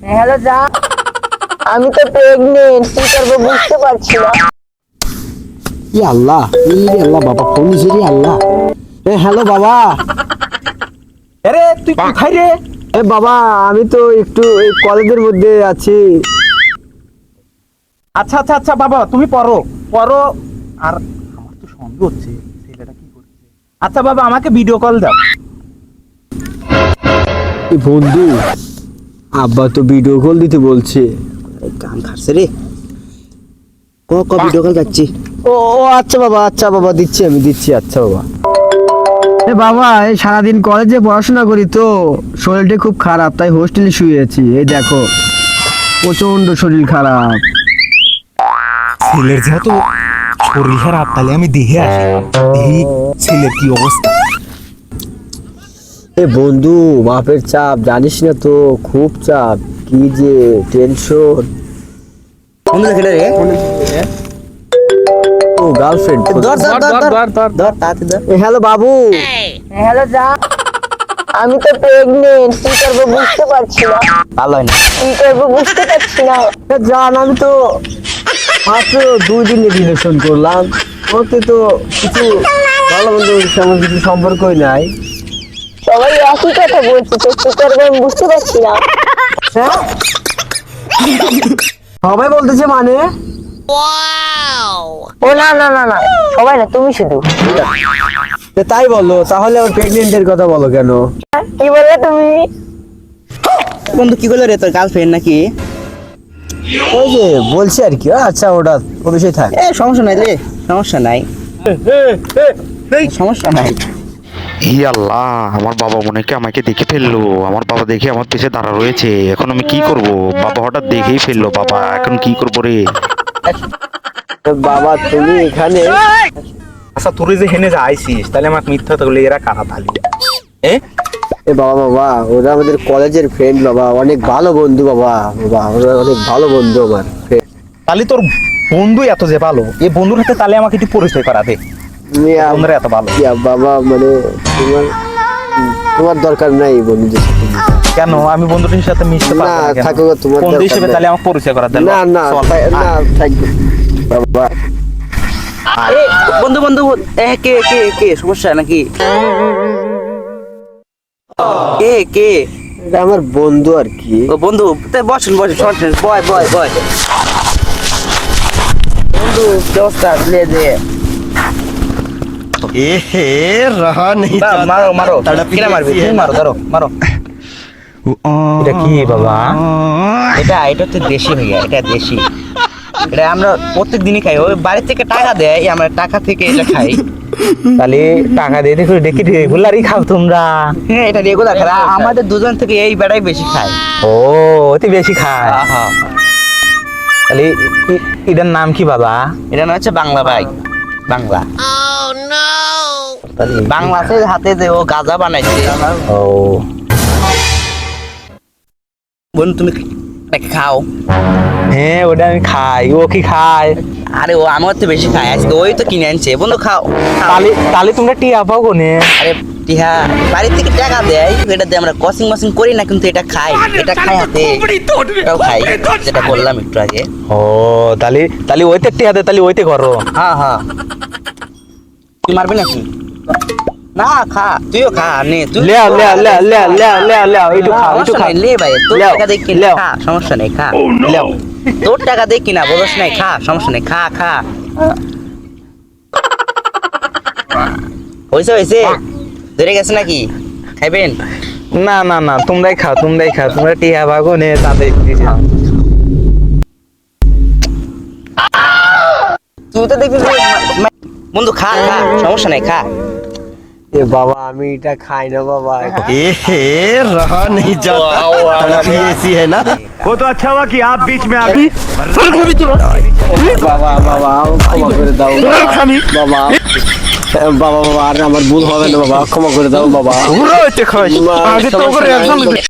Hello যা, আমি তো প্রেগনেন্ট, কি করবো বুঝতে পারছি না। ই আল্লাহ, ই আল্লাহ বাবা, ফোন দিছে রে আল্লাহ। হ্যালো বাবা। আরে তুই কোথায় রে? বাবা আমি তো একটু এই কলেজের মধ্যে আছি। আচ্ছা আচ্ছা আচ্ছা বাবা, তুমি পড়ো পড়ো। আর আমার তো সন্দেহ হচ্ছে ছেলেটা কি করছে। আচ্ছা বাবা, আমাকে ভিডিও কল দাও। বন্ধু, আব্বা তো ভিডিও কল দিতে বলছে। কান খাচ্ছে রে। ভিডিও কল যাচ্ছি। ও আচ্ছা বাবা, আচ্ছা বাবা, দিচ্ছি আমি দিচ্ছি। আচ্ছা বাবা। বাবা এই সারাদিন কলেজে পড়াশোনা করি তো শরীরটা খুব খারাপ, তাই হোস্টেলে শুয়ে আছি। এই দেখো প্রচন্ড শরীর খারাপ। ছেলের যেহেতু শরীর খারাপ, তাহলে আমি দেখে আসি, দেখি ছেলের কি অবস্থা। এ বন্ধু, বাপের চাপ জানিস না তো, খুব চাপ, কি যে টেনশন। ও গার্লফ্রেন্ড। হ্যালো বাবু। হ্যালো যা, আমি তো প্রেগনেন্ট, কি করবো বুঝতে পারছি না। ভালো হয় না কি করবো বুঝতে পারছি না। জান, আমি তো মাত্র 2 দিন রিলেশন করলাম, ওতে তো কিছু ভালো মন্দ তেমন কিছু সম্পর্কই নাই। সবাই একই কথা বলছে, তো কি করবো আমি বুঝতে পারছি না। হ্যাঁ, সবাই বলতেছে মানে। ও না না না না, সবাই না, তুমি শুধু। তাই বলো, তাহলে আমার প্রেগনেন্টের কথা বলো কেন? কি বললে তুমি? বন্ধু কি করলো রে, তোর গার্লফ্রেন্ড নাকি? ওই যে বলছি আর কি। আচ্ছা ওটা ও বিষয় থাক। সমস্যা নাই রে, সমস্যা নাই, সমস্যা নাই। ই আল্লাহ, আমার বাবা মনে হয় আমাকে দেখে ফেললো। আমার বাবা দেখে আমার পিছে দাঁড়া রয়েছে। এখন আমি কি করব? বাবা হঠাৎ দেখেই ফেললো। বাবা এখন কি করবো রে? বাবা তুমি এখানে? আচ্ছা তুই যে হেনে যে আইছিস, তাহলে আমাকে মিথ্যা তো বলে এরা কারা তালি? এ বাবা বাবা, ওরা আমাদের কলেজের ফ্রেন্ড বাবা, অনেক ভালো বন্ধু বাবা। বাবা ওরা অনেক ভালো বন্ধু আমার friend। তাহলে তোর বন্ধু এত যে ভালো, এই বন্ধুর হাতে তাহলে আমাকে একটু পরিচয় করা দে। বন্ধুরা এত ভালো বাবা, মানে তোমার দরকার নাই বন্ধুদের সাথে। কেন? আমি বন্ধুটির সাথে মিশতে না পারবো না কেন? থাকো, তোমার বন্ধু দরকার হিসেবে নাই। তাহলে আমাকে পরিচয় করা দে। না না না থাকবে বাবা। আরে বন্ধু বন্ধু, কে কে কে সমস্যা নাকি? কে কে? এটা আমার বন্ধু আর কি। ও বন্ধু, বসেন বসেন, সমস্যা নেই, বয় বয় বয়। বন্ধু কি অবস্থা লে দে? রহা নেই। মারো মারো, কিনা মারবি? তুমি মারো, ধরো মারো। এটা কি বাবা? এটা তো দেশি ভাইয়া, এটা দেশি। এটা আমরা প্রত্যেক দিনই খাই, ওই বাড়ি থেকে টাকা দেয়, আমরা টাকা থেকে এটা খাই। তাহলে টাকা দিয়ে দেখো, দেখি রেগুলারই খাও তোমরা? হ্যাঁ এটা রেগুলার খাই, আমাদের দুজন থেকে এই বেড়াই বেশি খায়। ও অতি বেশি খায়। হ্যাঁ, তাহলে এটার নাম কি বাবা? এটা না হচ্ছে বাংলা ভাই, বাংলা। বাংলাদেশের হাতে যে ও গাঁজা বানাইছে। ও বোন তুমি খাও? হ্যাঁ ওটা আমি খাই। ও কি খায়? আরে ও আমার তো বেশি খায়, আজকে ওই তো কিনে আনছে। বন্ধু খাও। তাহলে তোমরা টিয়া পাও কোনে? আরে টিহা বাড়ি থেকে টাকা দেয়, এটা দিয়ে আমরা কসিং মাসিং করি না, কিন্তু এটা খাই, এটা খাই হাতে, এটাও খাই, যেটা বললাম একটু আগে। ও তাহলে ওইতে টিয়া দে, তাহলে ওইতে করো। হ্যাঁ হ্যাঁ, তুই মারবি নাকি? না খা, তুইও খা, নে তুই লে একটু খা, একটু সমস্যা খা। নাই, লে ভাই, তোর লেও, টাকা দিয়ে কিনা লেও। খা, সমস্যা নেই, খা। লেও। তোর টাকা দিয়ে কিনা, বোঝস নাই, খা, সমস্যা নেই, খা খা। হয়েছে হয়েছে, ধরে গেছে নাকি? খাইবেন? না না না, তোমরাই খাও, তোমরাই খাও, তোমরা টিয়া পাবো নে তাদের খাও। তুই তো দেখবি বন্ধু, খা খা, সমস্যা নাই, খা। এ বাবা আমি এটা খাই না বাবা। रहा नहीं जाता, तड़प ही ऐसी है ना। वो तो अच्छा हुआ कि आप बीच में आ गए। বাবা বাবা ক্ষমা করে দাও বাবা। বাবা বাবা আর আমার ভুল হবে না বাবা, ক্ষমা করে দাও বাবা। আগে তো করে একদম